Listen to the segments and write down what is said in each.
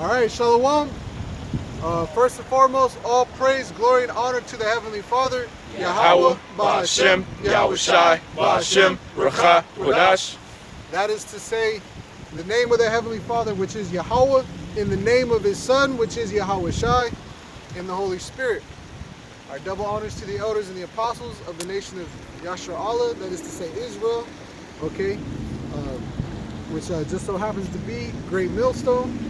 All right, Shalom. First and foremost, all praise, glory, and honor to the Heavenly Father, Yahweh, Ba'Hashem, Yahushai, Ba'Hashem, Racha, Kodash. That is to say, the name of the Heavenly Father, which is Yahweh, in the name of His Son, which is Yahushai, and the Holy Spirit. Our double honors to the elders and the apostles of the nation of Yashar Allah, that is to say Israel, okay, which just so happens to be GreatMillStone.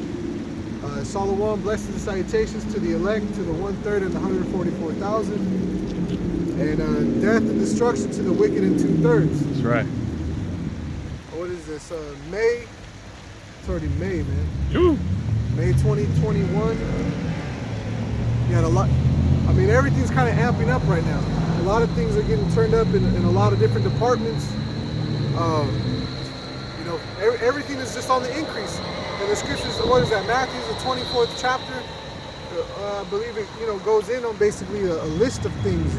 Salawam, blessings and salutations to the elect, to the 1/3 and the 144,000, and death and destruction to the wicked in 2/3. That's right. What is this? May? It's already May, man. Ooh. May 2021. You had a lot. I mean, everything's kind of amping up right now. A lot of things are getting turned up in a lot of different departments. You know, everything is just on the increase. And the scriptures, what is that? Matthew, the 24th chapter. I believe it, goes in on basically a list of things.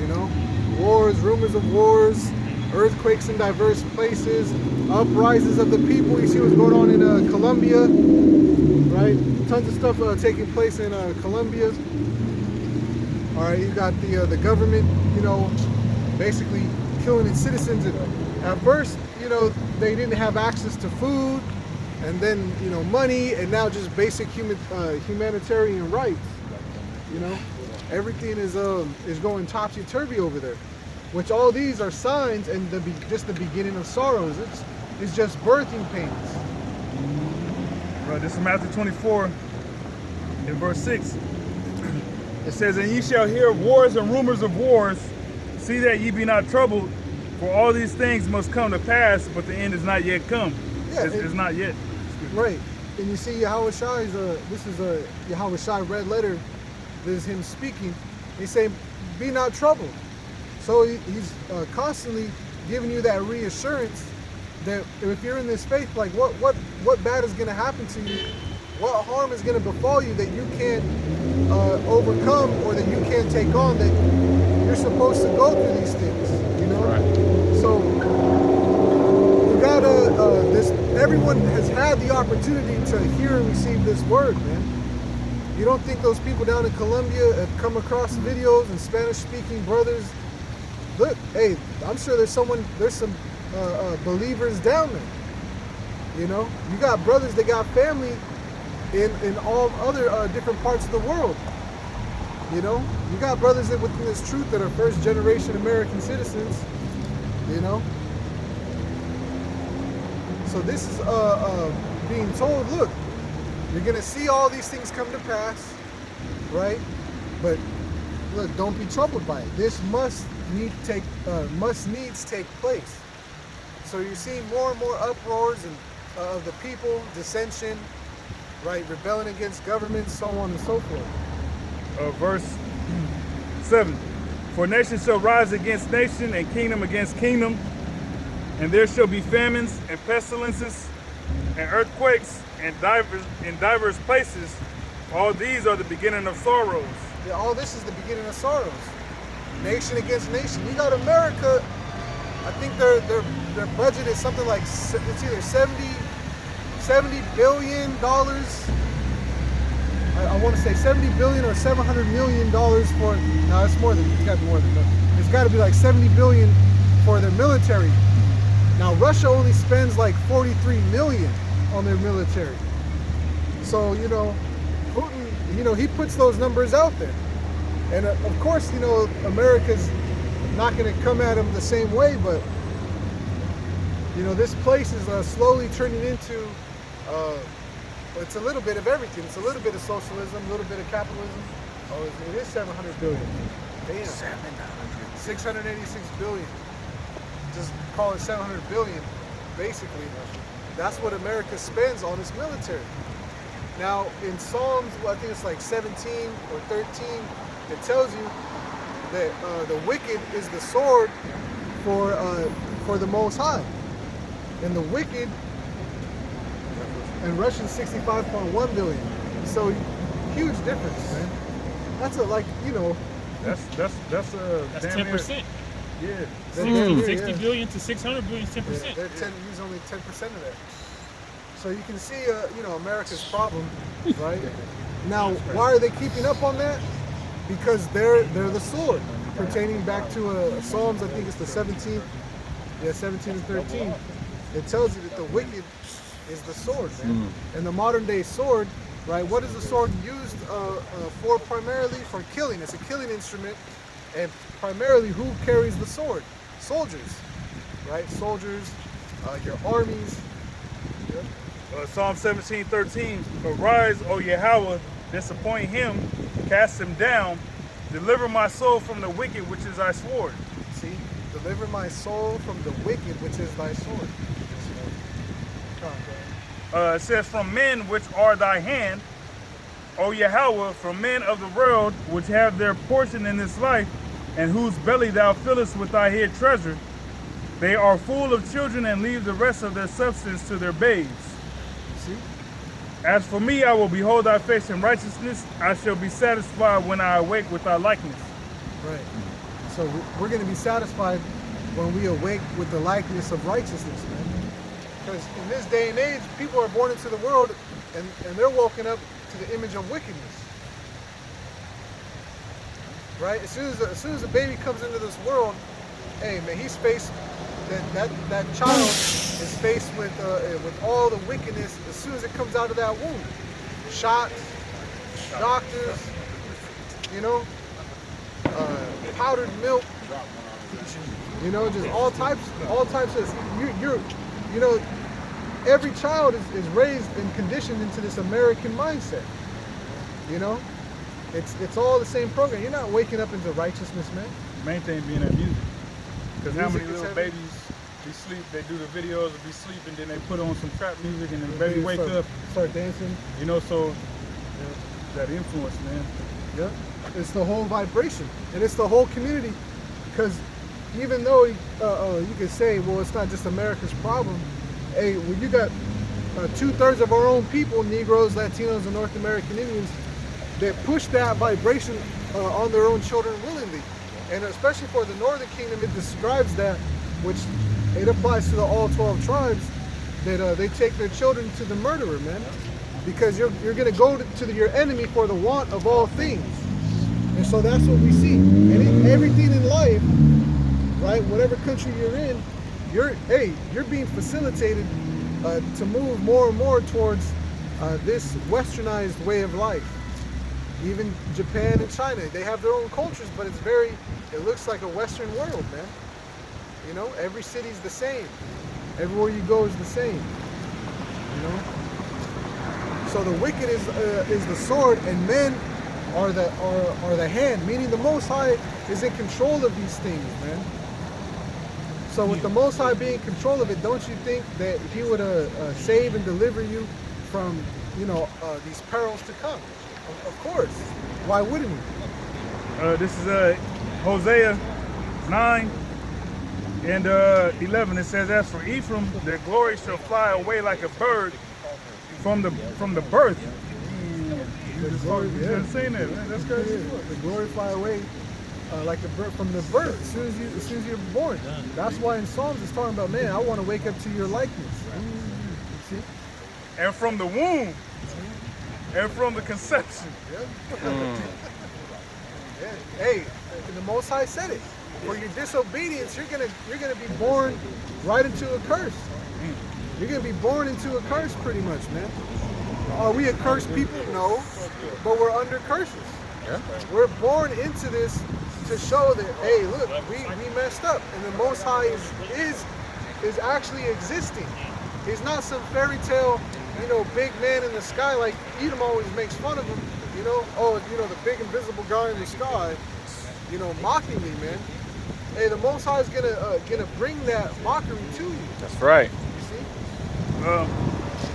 Wars, rumors of wars, earthquakes in diverse places, uprises of the people. You see what's going on in Colombia, right? Tons of stuff taking place in Colombia. All right, you got the government, basically killing its citizens. And at first, they didn't have access to food, and then money, and now just basic humanitarian rights. Everything is going topsy-turvy over there, which all these are signs and just the beginning of sorrows. It's just birthing pains. Right, this is Matthew 24 in verse 6. It says, "And ye shall hear of wars and rumors of wars. See that ye be not troubled, for all these things must come to pass, but the end is not yet come." Yeah, it's not yet. Right. And you see Yahushai's, this is a Yahushai red letter. This is him speaking. He's saying, be not troubled. So he's constantly giving you that reassurance that if you're in this faith, like what bad is going to happen to you? What harm is going to befall you that you can't overcome, or that you can't take on, that you're supposed to go through these things, Right. So you gotta, everyone has had the opportunity to hear and receive this word, man. You don't think those people down in Colombia have come across videos and Spanish-speaking brothers? Look, hey, I'm sure there's some believers down there. You got brothers that got family in all other different parts of the world. You got brothers that within this truth that are first-generation American citizens. So this is being told, look, you're gonna see all these things come to pass, right? But look, don't be troubled by it. This must needs take place. So you're seeing more and more uproars of the people, dissension, right? Rebelling against government, so on and so forth. Verse 7. "For nation shall rise against nation, and kingdom against kingdom, and there shall be famines and pestilences and earthquakes in diverse places. All these are the beginning of sorrows." Yeah, all this is the beginning of sorrows. Nation against nation. You got America. I think their budget is something like, it's either $70 billion. I want to say 70 billion or 700 million dollars for. No, it's more than. It's got to be more than that. It's got to be like 70 billion for their military. Now Russia only spends like 43 million on their military. So Putin, he puts those numbers out there, and of course, America's not going to come at him the same way, but this place is slowly turning into. It's a little bit of everything. It's a little bit of socialism, a little bit of capitalism. Oh, it is 700 billion. Damn. 686 billion. Just call it 700 billion, basically. That's what America spends on its military. Now, in Psalms, I think it's like 17 or 13, it tells you that the wicked is the sword for the Most High. And the wicked, and Russia's 65.1 billion. So huge difference, man. That's That's damn 10%. Yeah. 60 billion to 600 billion is 10%. They're use only 10% of that. So you can see, you know, America's problem, right? Now, why are they keeping up on that? Because they're the sword, pertaining back to Psalms. I think it's the 17th, 17 and 13. It tells you that the wicked is the sword, man. And the modern day sword, right? What is the sword used for? Primarily for killing. It's a killing instrument, and primarily who carries the sword? Soldiers, right? Soldiers, your armies. Yep. Psalm 17:13. Arise, O Yahweh, disappoint him, cast him down, deliver my soul from the wicked, which is thy sword. See, deliver my soul from the wicked, which is thy sword. It says, from men which are thy hand, O Yahweh, from men of the world, which have their portion in this life, and whose belly thou fillest with thy hid treasure. They are full of children and leave the rest of their substance to their babes. See? As for me, I will behold thy face in righteousness. I shall be satisfied when I awake with thy likeness. Right. So we're going to be satisfied when we awake with the likeness of righteousness, man. Because in this day and age, people are born into the world and they're woken up to the image of wickedness. Right? As soon as a baby comes into this world, hey man, he's faced that child is faced with all the wickedness as soon as it comes out of that womb. Shots, doctors, you know, powdered milk, you know, just all types of you know, every child is raised and conditioned into this American mindset. You know, it's all the same program. You're not waking up into righteousness, man. Main thing being that music. Because how many Music is little heavy. babies be sleep, they do the videos and be sleeping, then they put on some trap music and then the baby wake up. Start dancing. You know, so that influence, man. Yeah, it's the whole vibration, and it's the whole community. Because even though you could say, well, it's not just America's problem. Hey, when you got 2/3 of our own people, Negroes, Latinos, and North American Indians, that push that vibration on their own children willingly, and especially for the Northern Kingdom, it describes that, which it applies to the all 12 tribes, that they take their children to the murderer, man. Because you're going to go to your enemy for the want of all things. And so that's what we see. And in everything in life, right, whatever country you're in, you're being facilitated to move more and more towards this westernized way of life. Even Japan and China, they have their own cultures, but it looks like a Western world, man. You know, every city's the same. Everywhere you go is the same. You know? So the wicked is the sword, and men are the hand, meaning the Most High is in control of these things, man. So with the Most High being in control of it, don't you think that He would save and deliver you from, you know, these perils to come? Of course. Why wouldn't He? This is Hosea 9 and 11. It says, as for Ephraim, their glory shall fly away like a bird from the birth. The glory, Yeah, saying that, man. That's crazy. The glory fly away like a bird from the birth, as soon as you're born. That's why in Psalms it's talking about, man, I want to wake up to your likeness. See? And from the womb, and from the conception. Yeah. Hey, the Most High said it. For your disobedience, you're gonna be born right into a curse. You're gonna be born into a curse, pretty much, man. Are we a cursed people? No, but we're under curses. Yeah. We're born into this to show that, hey, look, we messed up, and the Most High is actually existing. He's not some fairy tale, you know, big man in the sky like Edom always makes fun of him. You know, oh, you know, the big invisible guy in the sky, you know, mockingly, man. Hey, the Most High is gonna bring that mockery to you. That's right. You see?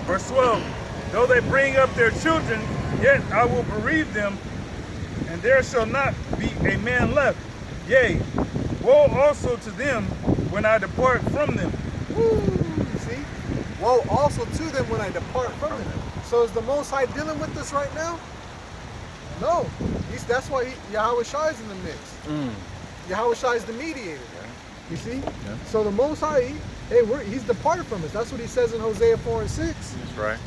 Verse 12, though they bring up their children, yet I will bereave them, and there shall not be a man left. Yea, woe also to them when I depart from them. Woo! See? Woe also to them when I depart from them. So is the Most High dealing with us right now? No. That's why Yahweh Shai is in the mix. Yahweh Shai is the mediator. You see? Yeah. So the Most High, hey, he's departed from us. That's what he says in Hosea 4 and 6. That's right.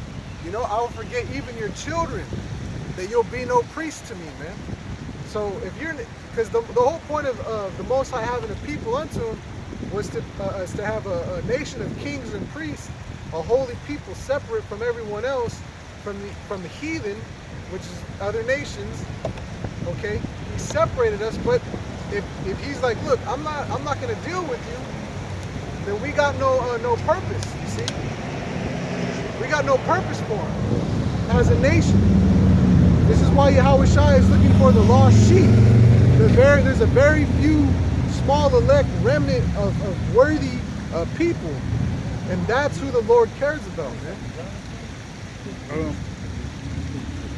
You know, I will forget even your children, that you'll be no priest to me, man. So if you're, because the whole point of the Most High having a people unto him was to have a nation of kings and priests, a holy people separate from everyone else, from the heathen, which is other nations. Okay, he separated us, but if he's like, look, I'm not gonna deal with you, then we got no purpose. You see, we got no purpose for him as a nation. This is why Yahweh Shai is looking for the lost sheep. There's a very few small elect remnant of worthy people, and that's who the Lord cares about, man.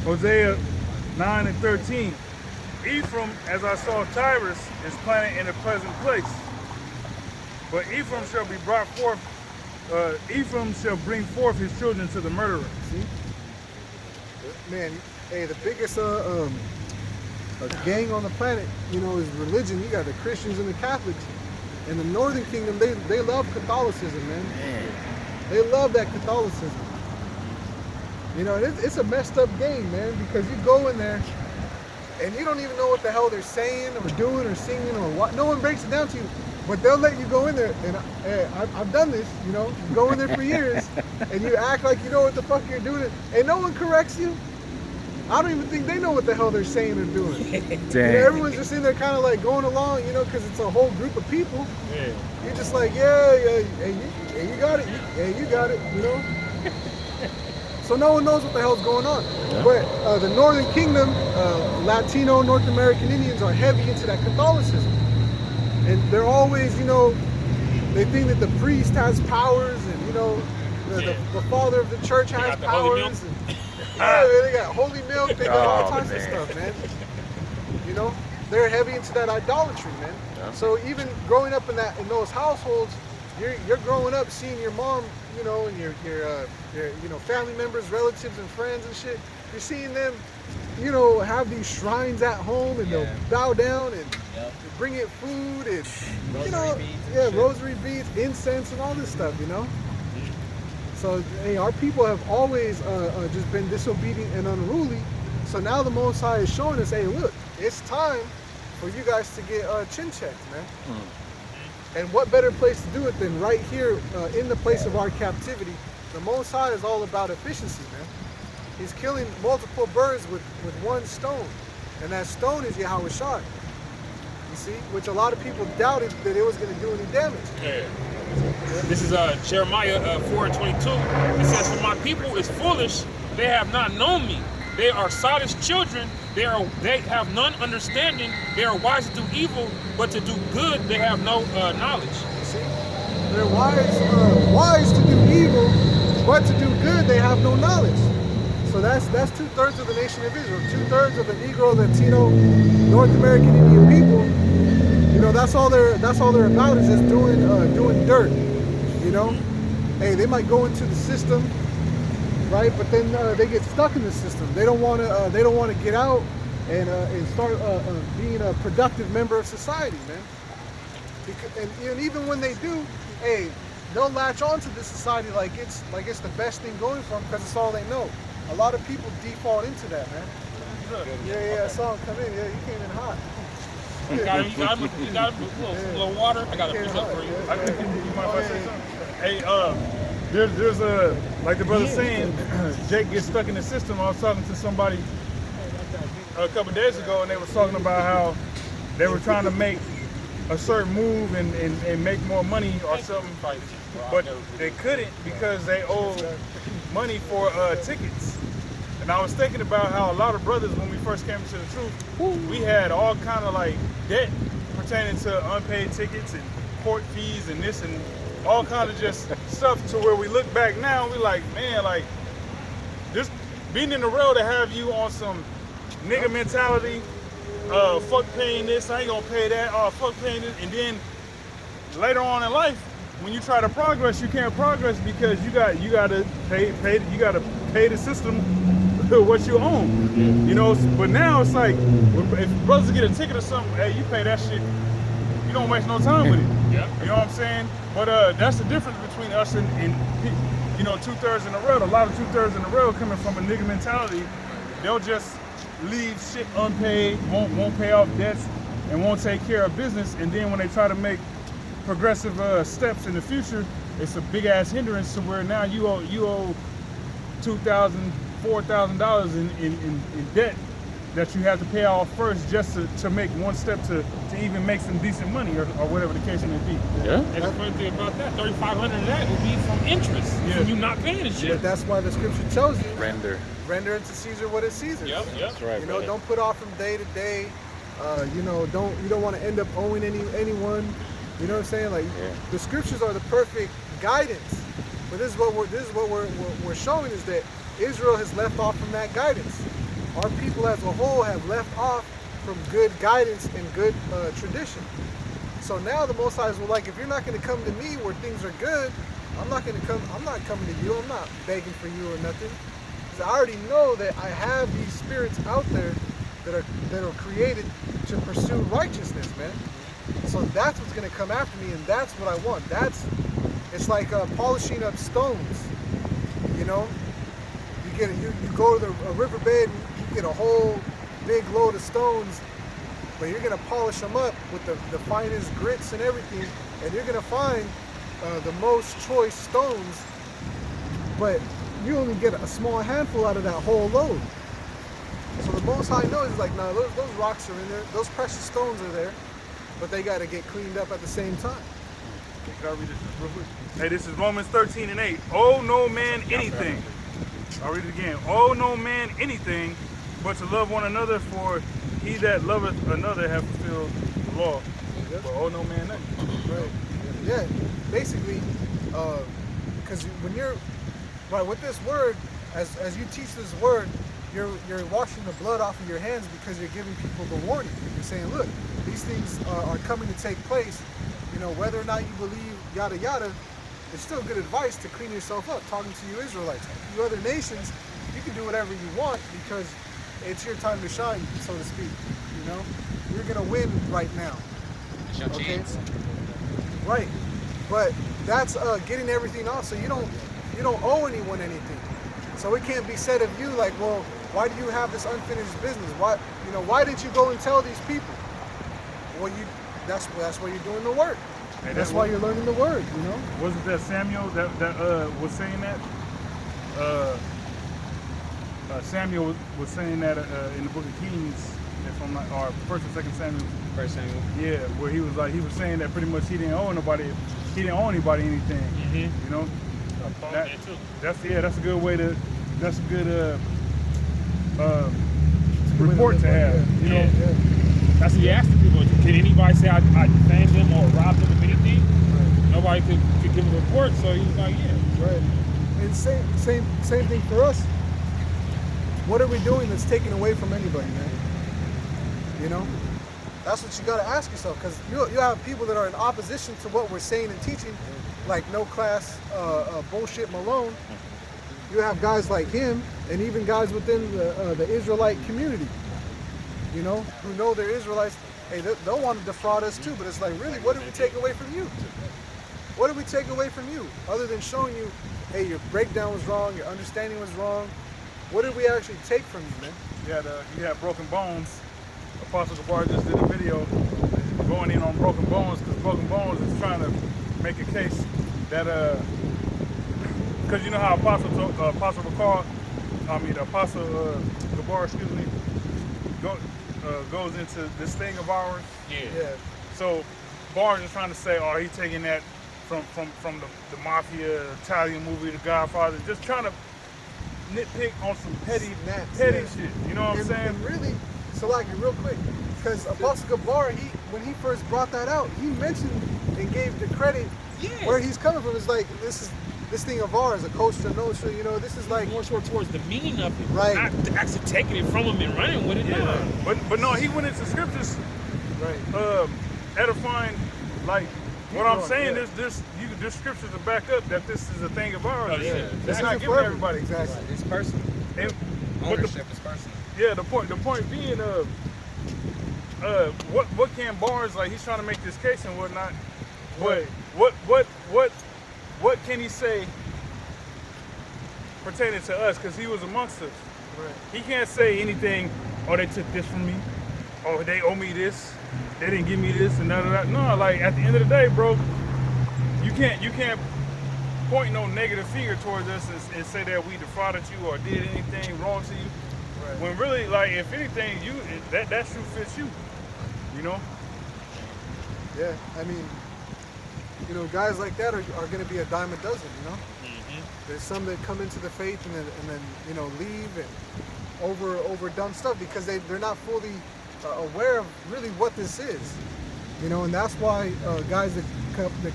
Hosea 9 and 13. Ephraim, as I saw Tyrus, is planted in a pleasant place. But Ephraim shall be brought forth, Ephraim shall bring forth his children to the murderer. See? Man, hey, the biggest gang on the planet, you know, is religion. You got the Christians and the Catholics. In the Northern Kingdom, they love Catholicism, man. They love that Catholicism. You know, it's a messed up game, man, because you go in there and you don't even know what the hell they're saying or doing or singing or what. No one breaks it down to you, but they'll let you go in there. And I've done this, you know, you go in there for years and you act like you know what the fuck you're doing, and no one corrects you. I don't even think they know what the hell they're saying or doing. Dang. You know, everyone's just in there kind of like going along, you know, because it's a whole group of people. Yeah. You're just like, yeah, you got it, you got it, you know. So no one knows what the hell's going on. Yeah. But the Northern Kingdom, Latino, North American Indians are heavy into that Catholicism. And they're always, you know, they think that the priest has powers, and, you know, the father of the church has powers. And, yeah, they got holy milk, they got all types of stuff, man. You know, they're heavy into that idolatry, man. Yeah. So even growing up in those households, you're growing up seeing your mom, you know, and your you know, family members, relatives, and friends and shit. You're seeing them, you know, have these shrines at home, and they'll bow down and bring in food and Rosary you know, beads rosary beads, incense, and all this stuff, you know. So hey, our people have always just been disobedient and unruly. So now the Most High is showing us, hey, look, it's time for you guys to get chin checked, man. And what better place to do it than right here in the place of our captivity? The Most High is all about efficiency, man. He's killing multiple birds with one stone. And that stone is Yahweh Shai. You see? Which a lot of people doubted that it was going to do any damage. Yeah. This is Jeremiah 4:22. It says, "For my people is foolish; they have not known me. They are sottish children. They have none understanding. They are wise to do evil, but to do good they have no knowledge." You see? They're wise to do evil, but to do good they have no knowledge. So that's 2/3 of the nation of Israel. 2/3 of the Negro, Latino, North American Indian people. You know, that's all they're about, is just doing dirt. You know, hey, they might go into the system, right? But then they get stuck in the system. They don't want to get out and start being a productive member of society, man. And even when they do, hey, they'll latch onto this society like it's the best thing going for them because it's all they know. A lot of people default into that, man. Yeah, I saw him come in. Yeah, he came in hot. You got him a little water. I got a piece up for you. You mind if I say something? Hey, there's a, like the brother saying, Jake gets stuck in the system. I was talking to somebody a couple days ago, and they was talking about how they were trying to make a certain move and make more money or something, but they couldn't because they owed money for tickets. And I was thinking about how a lot of brothers, when we first came into the truth, we had all kind of like debt pertaining to unpaid tickets and court fees and this and all kind of just stuff, to where we look back now and we like, man, like just being in the rail to have you on some nigga mentality, fuck paying this, I ain't gonna pay that, fuck paying this, and then later on in life, when you try to progress, you can't progress because you gotta pay the system what you own, you know. But now it's like, if brothers get a ticket or something, hey, you pay that shit. You don't waste no time with it. Yeah. You know what I'm saying? But that's the difference between us and 2/3 in the world. A lot of 2/3 in the world coming from a nigga mentality. They'll just leave shit unpaid, won't pay off debts, and won't take care of business. And then when they try to make progressive steps in the future, it's a big ass hindrance to where now you owe $2,000, $4,000 in debt that you have to pay off first just to make one step to even make some decent money or whatever the case may be. Yeah. And the funny thing about that, $3,500 of that will be from interest. Yeah. From you not paying the shit. But that's why the scripture tells you, Render. render unto Caesar what is Caesar's. Yep. That's right, You know, brother. don't put off from day to day. You don't want to end up owing anyone. You know what I'm saying? Like the scriptures are the perfect guidance. But this is what we're showing is that Israel has left off from that guidance. Our people as a whole have left off from good guidance and good tradition. So now the Most High is like, if you're not going to come to me where things are good, I'm not coming to you. I'm not begging for you or nothing. Because I already know that I have these spirits out there that are created to pursue righteousness, man. So that's what's going to come after me, and that's what I want. It's like polishing up stones. You know, you go to the riverbed and you get a whole big load of stones, but you're gonna polish them up with the finest grits and everything, and you're gonna find the most choice stones, but you only get a small handful out of that whole load. So the Most High knows, like, no, those rocks are in there, those precious stones are there, but they gotta get cleaned up at the same time. Can I read this real quick? Hey, this is Romans 13:8. Owe no man anything. I'll read it again. Owe no man anything but to love one another, for he that loveth another hath fulfilled the law. But owe no man nothing. Right. Yeah. Basically, because when you're right with this word, as you teach this word, you're washing the blood off of your hands because you're giving people the warning. You're saying, look, these things are coming to take place. You know, whether or not you believe yada yada, it's still good advice to clean yourself up. Talking to you Israelites, you other nations, you can do whatever you want because it's your time to shine, so to speak. You know, you're gonna win right now. It's your chance. Right, but that's getting everything off, so you don't owe anyone anything. So it can't be said of you like, well, why do you have this unfinished business? Why didn't you go and tell these people? Well, that's why you're doing the work. Hey, That's why you're learning the word, you know? Wasn't that Samuel that was saying that? Samuel was saying that in the book of Kings, if I'm not, or First and Second Samuel. First Samuel. Yeah, where he was saying that pretty much he didn't owe anybody anything. You know? That, too. that's a good way to. That's a good report to have. You know. Yeah. That's what he asked the people. Can anybody say I defamed them or robbed them of anything? Right. Nobody could give a report, so he was like, yeah. Right. And same thing for us. What are we doing that's taken away from anybody, man? You know? That's what you gotta ask yourself, because you have people that are in opposition to what we're saying and teaching, like no class bullshit Malone. You have guys like him, and even guys within the Israelite community, you know, who know they're Israelites. Hey, they'll want to defraud us too, but it's like, really, what did we take away from you? What did we take away from you? Other than showing you, hey, your breakdown was wrong, your understanding was wrong. What did we actually take from you, man? You had Broken Bones. Apostle Gabar just did a video going in on Broken Bones because Broken Bones is trying to make a case that because you know how Apostle Gabar, goes into this thing of ours. Yeah. So Barnes is trying to say, oh, he's taking that from the Mafia Italian movie, The Godfather, just trying to nitpick on some petty shit. You know what I'm saying? And really, so like real quick, because Apostle Gabar, when he first brought that out, he mentioned and gave the credit where he's coming from. It's like this thing of ours, a Costa Nostra, you know, this is like More so towards the meaning of it, Right. not actually taking it from him and running with it. Yeah. But no, he went into scriptures right. edifying, like what I'm going, saying yeah. is there's scriptures to back up that this is a thing of ours. Oh, yeah. It's This not isn't giving for everybody. Exactly. It's personal. And, but Ownership is personal. yeah, the point being what can Barnes, like, he's trying to make this case and whatnot, But what can he say pertaining to us? Because he was amongst us. Right. He can't say anything. Oh, they took this from me. Oh, they owe me this. They didn't give me this and that. No, like at the end of the day, bro, you can't point no negative finger towards us and say that we defrauded you or did anything wrong to you. Right. When really, like, if anything, that shoe fits you. You know. Yeah, I mean, you know, guys like that are going to be a dime a dozen, you know? There's some that come into the faith and then you know, leave and overdone stuff because they're not fully aware of really what this is, you know, and that's why guys that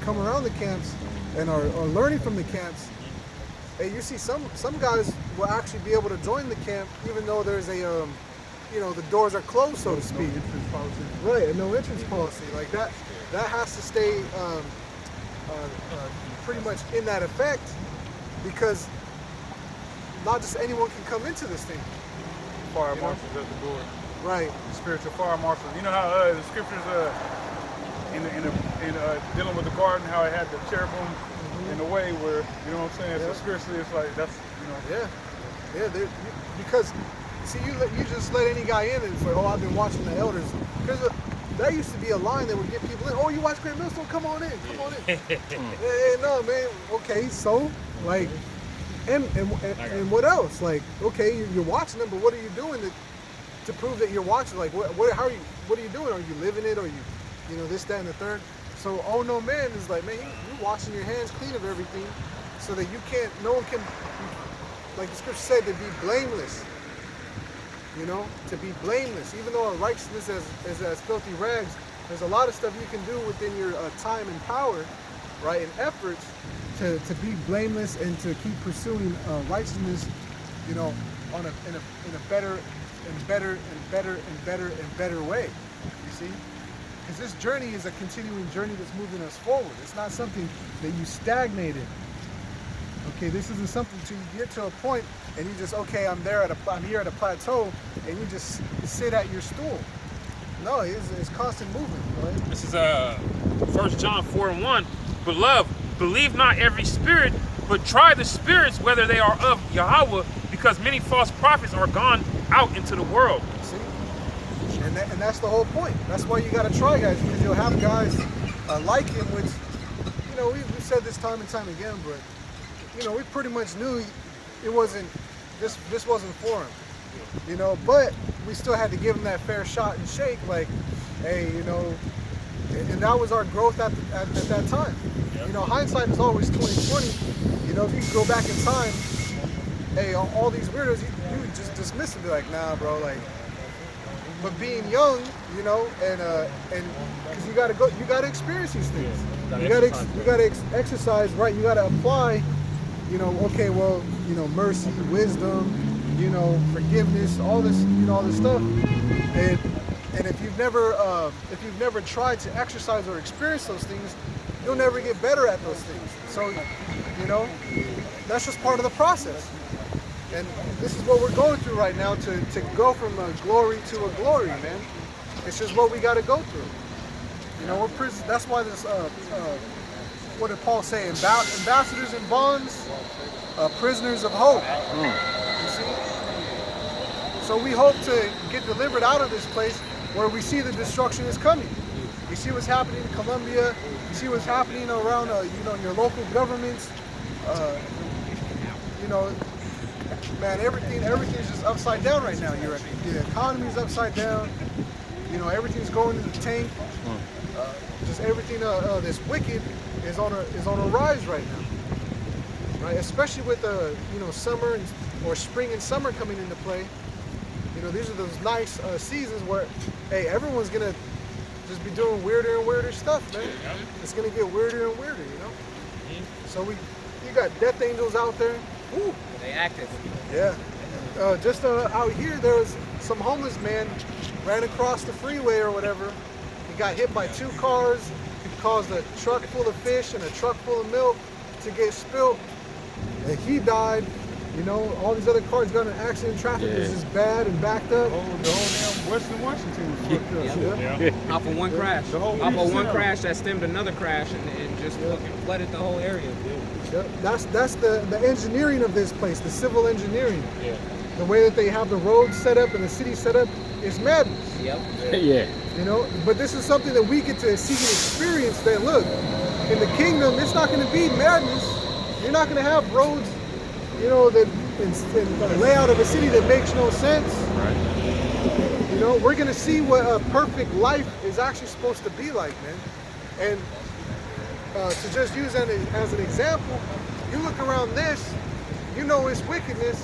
come around the camps and are learning from the camps, hey, you see some guys will actually be able to join the camp even though there's a, you know, the doors are closed, so to speak. Entrance policy. Right, no entrance policy. Like that has to stay pretty much in that effect because not just anyone can come into this thing. Fire You know? marshals at the door. Right. Spiritual fire marshals. You know how the scriptures in dealing with the garden, how it had the cherubim in a way where, you know what I'm saying? Yeah. So spiritually, it's like that's, you know. Yeah. Because see, you just let any guy in and it's like, oh, I've been watching the elders. Because that used to be a line that would get people in. Oh, you watch GreatMillStone? Come on in. Hey, no, man. Okay, so like, and what else? Like, okay, you're watching them, but what are you doing to prove that you're watching? Like, what are you doing? Are you living it? Or you know, this, that, and the third? So, oh no, man is like, man, you're washing your hands clean of everything, so that no one can, like the scripture said, to be blameless. You know, to be blameless. Even though our righteousness is as filthy rags, there's a lot of stuff you can do within your time and power, right, and efforts to be blameless and to keep pursuing righteousness, you know, in a better and better way. You see, because this journey is a continuing journey that's moving us forward. It's not something that you stagnate in. Okay, this isn't something to you get to a point and you just, okay, I'm here at a plateau, and you just sit at your stool. No, it's constant movement, right? This is 1 John 4:1. Beloved, believe not every spirit, but try the spirits whether they are of Yahweh, because many false prophets are gone out into the world. See, and that's the whole point. That's why you got to try, guys, because you'll have guys like him, which, you know, we've said this time and time again, but you know, we pretty much knew it wasn't. This wasn't for him, you know, but we still had to give him that fair shot and shake, like, hey, you know, and that was our growth at that time. You know, hindsight is always 20/20. You know, if you go back in time, hey, all these weirdos, you would just dismiss them, be like, nah, bro, like. But being young, you know, and because you gotta experience these things. You gotta exercise, right? You gotta apply. You know, okay, well, you know, mercy, wisdom, you know, forgiveness, all this, you know, all this stuff. And if you've never tried to exercise or experience those things, you'll never get better at those things. So, you know, that's just part of the process. And this is what we're going through right now to go from a glory to a glory, man. It's just what we got to go through. You know, that's why this. What did Paul say? Ambassadors in bonds, prisoners of hope. You see? So we hope to get delivered out of this place where we see the destruction is coming. You see what's happening in Colombia. You see what's happening around, you know, your local governments. You know, man, everything's just upside down right now. The economy's upside down. You know, everything's going in the tank. Just everything that's wicked is on a rise right now, right? Especially with you know, summer or spring and summer coming into play. You know, these are those nice seasons where, hey, everyone's gonna just be doing weirder and weirder stuff, man. It's gonna get weirder and weirder, you know. So you got death angels out there. Woo. They active. Yeah. Just out here, there was some homeless man ran across the freeway or whatever. He got hit by 2 cars. He caused a truck full of fish and a truck full of milk to get spilled. And he died. You know, all these other cars got in an accident. Traffic was just bad and backed up. The whole damn Western Washington was fucked up. Yeah. Off of one crash. The whole Off of east one side. crash that stemmed another crash and just fucking flooded the whole area. Yep. That's the engineering of this place, the civil engineering. Yeah. The way that they have the roads set up and the city set up is madness. Yep. Yeah. You know, but this is something that we get to see and experience. That look, in the kingdom, it's not going to be madness. You're not going to have roads, you know, that in the layout of a city that makes no sense. Right. You know, we're going to see what a perfect life is actually supposed to be like, man. And to just use that as an example, you look around this, you know it's wickedness.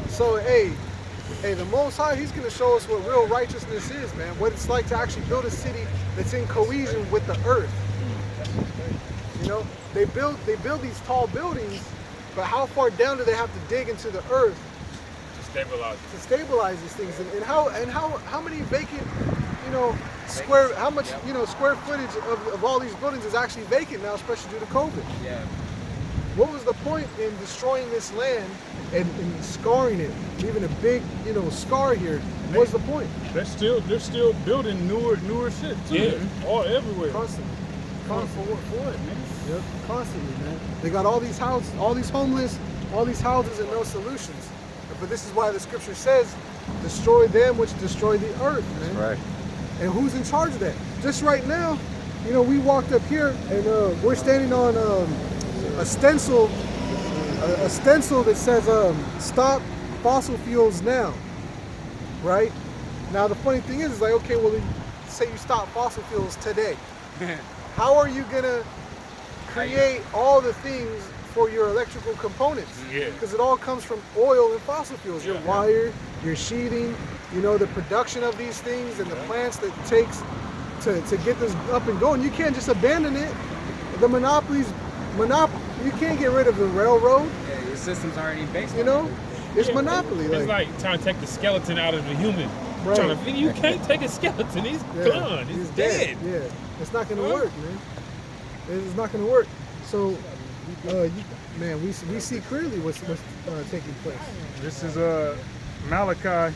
So, hey, the Most High, He's going to show us what real righteousness is, man. What it's like to actually build a city that's in cohesion with the earth. You know, they build these tall buildings, but how far down do they have to dig into the earth To stabilize. to stabilize these things? And how many vacant, you know, square footage of all these buildings is actually vacant now, especially due to COVID? Yeah. What was the point in destroying this land and scarring it, leaving a big, you know, scar here? What's the point? They're still building newer shit too. Yeah. All everywhere. Constantly. For what, man? Yep, constantly, man. They got all these houses, all these homeless, all these houses and no solutions. But this is why the scripture says, destroy them which destroy the earth, man. Right. And who's in charge of that? Just right now, you know, we walked up here and we're standing on a stencil that says, stop fossil fuels now, right? Now the funny thing is like, okay, well, say you stop fossil fuels today. How are you gonna create all the things for your electrical components? Yeah. Because it all comes from oil and fossil fuels. Your Yeah. wire, your sheeting, you know, the production of these things and the plants that it takes to get this up and going. You can't just abandon it. The you can't get rid of the railroad, Yeah, your system's already based you on know? it. It's monopoly. It's like trying to take the skeleton out of the human. Right. Trying to figure, you can't take a skeleton. He's gone. He's dead. Yeah, it's not gonna Huh? work, man. It's not gonna work. So, man, we see clearly what's taking place. This is Malachi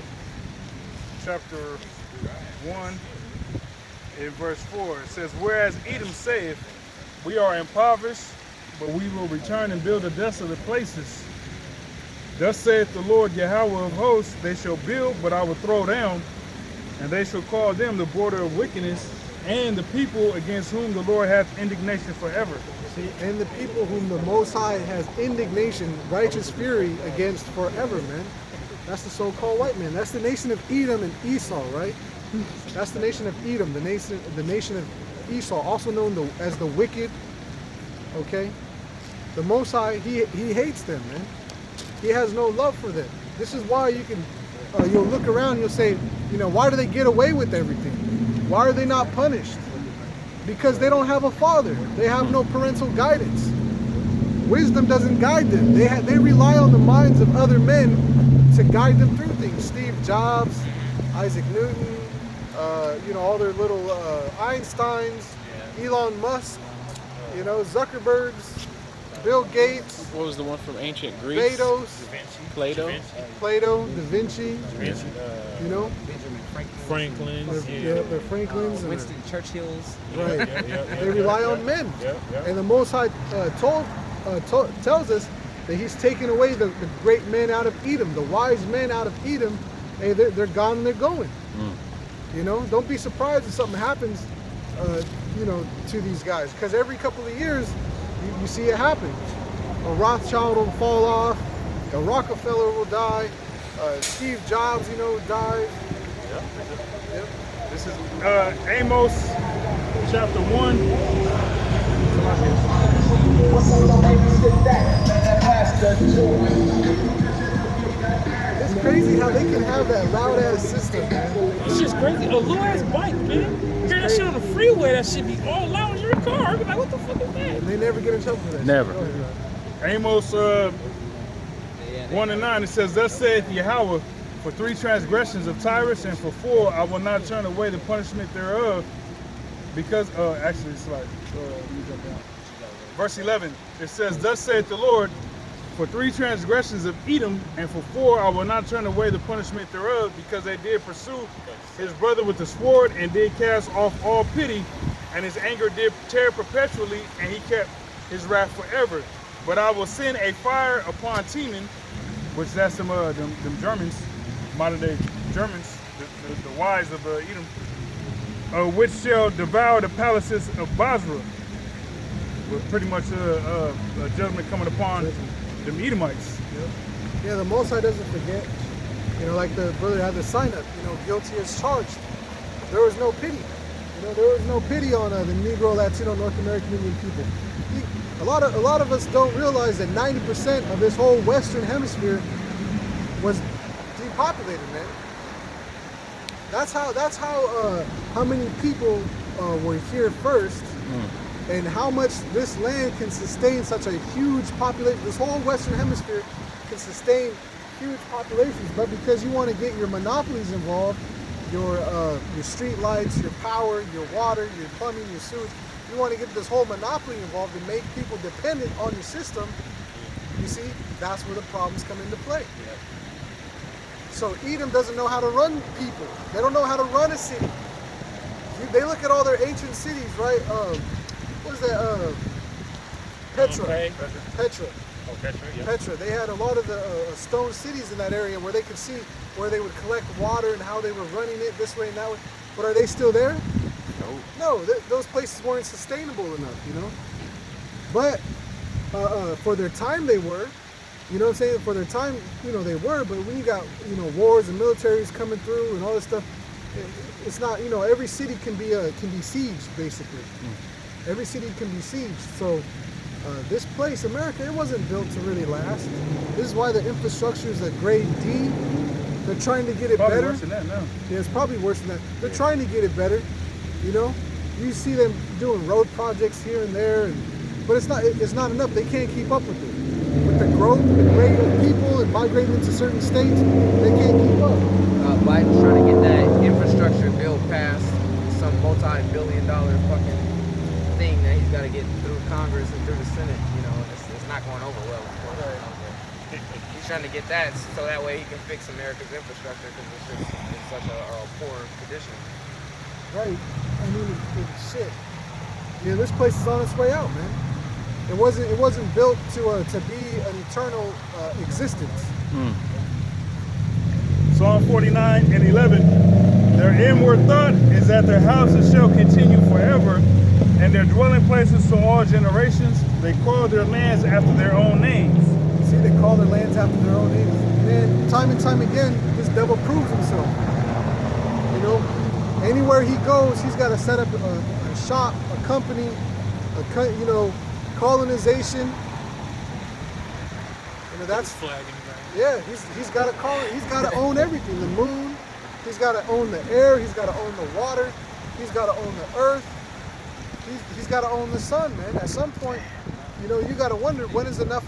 chapter 1 in verse 4. It says, whereas Edom saith, we are impoverished, but we will return and build the desolate places. Thus saith the Lord Yahweh of hosts, they shall build, but I will throw down, and they shall call them the border of wickedness, and the people against whom the Lord hath indignation forever. See, and the people whom the Most High has indignation, righteous fury against forever, man. That's the so-called white man. That's the nation of Edom and Esau, right? That's the nation of Edom, the nation of Esau, also known as the wicked. Okay, the Most High, he hates them, man. He has no love for them. This is why you can, you'll look around and you'll say, you know, why do they get away with everything? Why are they not punished? Because they don't have a father. They have no parental guidance. Wisdom doesn't guide them. They rely on the minds of other men to guide them through things. Steve Jobs, Isaac Newton, you know, all their little Einsteins, Elon Musk, you know, Zuckerbergs, Bill Gates, What was the one from ancient Greece? Bezos, Plato. Plato, Da Vinci, you know, Franklin. they're Franklins. And Winston Churchill's. right. They rely on men. Yeah. And the Most High tells us that He's taken away the great men out of Edom, the wise men out of Edom. Hey, they're gone and they're going. You know, don't be surprised if something happens, you know, to these guys, because every couple of years you see it happen. A Rothschild will fall off, a Rockefeller will die, Steve Jobs, you know, dies. Yep. This is Amos chapter 1. It's crazy how they can have that loud ass system, man. It's just crazy. A little ass bike, man. Hear that shit on the freeway, that shit be all loud in your car. I'd be like, what the fuck is that? And they never get in trouble for that. Never. Go ahead, Rod. Amos 1 and 9, it says, thus saith Yahweh, for 3 transgressions of Tyrus, and for 4 I will not turn away the punishment thereof, because, actually it's like, let me jump down. Verse 11, it says, thus saith the Lord, For 3 transgressions of Edom, and for 4 I will not turn away the punishment thereof, because they did pursue his brother with the sword, and did cast off all pity, and his anger did tear perpetually, and he kept his wrath forever. But I will send a fire upon Teman, which that's them Germans, modern day Germans, the wives of Edom, which shall devour the palaces of Basra. With pretty much a judgment coming upon the Edomites. Yeah, the Most High doesn't forget. You know, like the brother had the sign up, you know, guilty as charged. There was no pity. You know, there was no pity on the Negro, Latino, North American Indian people. A lot of us don't realize that 90% of this whole Western Hemisphere was depopulated, man. That's how many people were here first, and how much this land can sustain such a huge population. This whole Western Hemisphere can sustain huge populations, but because you want to get your monopolies involved, your street lights, your power, your water, your plumbing, your sewage, you want to get this whole monopoly involved and make people dependent on your system. You see, that's where the problems come into play. So Edom doesn't know how to run people. They don't know how to run a city. They look at all their ancient cities, right? What is that? Petra. Petra. Oh, Petra, yeah. Petra. They had a lot of the stone cities in that area where they could see where they would collect water and how they were running it this way and that way. But are they still there? No, those places weren't sustainable enough, you know. But for their time, they were. You know what I'm saying? For their time, you know, they were. But when you got, you know, wars and militaries coming through and all this stuff, it's not, you know, every city can be sieged, basically. Every city can be sieged. So this place, America, it wasn't built to really last. This is why the infrastructure is at grade D. They're trying to get it Probably better. worse than that now. Yeah, it's probably worse than that. They're trying to get it better. You know, you see them doing road projects here and there, but it's not enough. They can't keep up with it. With the growth, the rate of people and migrating into certain states, they can't keep up. Biden's trying to get that infrastructure bill passed, some multi-billion-dollar fucking thing that he's got to get through Congress and through the Senate. You know, it's not going over well. He's trying to get that so that way he can fix America's infrastructure, because it's just in such a poor condition. Right. I mean, it's shit. Yeah, this place is on its way out, man. It wasn't built to be an eternal existence. Psalm 49 and 11. Their inward thought is that their houses shall continue forever, and their dwelling places to all generations. They call their lands after their own names. See, they call their lands after their own names. Man, time and time again, this devil proves himself. You know? Anywhere he goes, he's got to set up a shop, a company, you know, colonization. You know, that's flagging. Yeah, he's got to call it. He's got to own everything. The moon. He's got to own the air. He's got to own the water. He's got to own the earth. He's got to own the sun, man. At some point, you know, you got to wonder, when is enough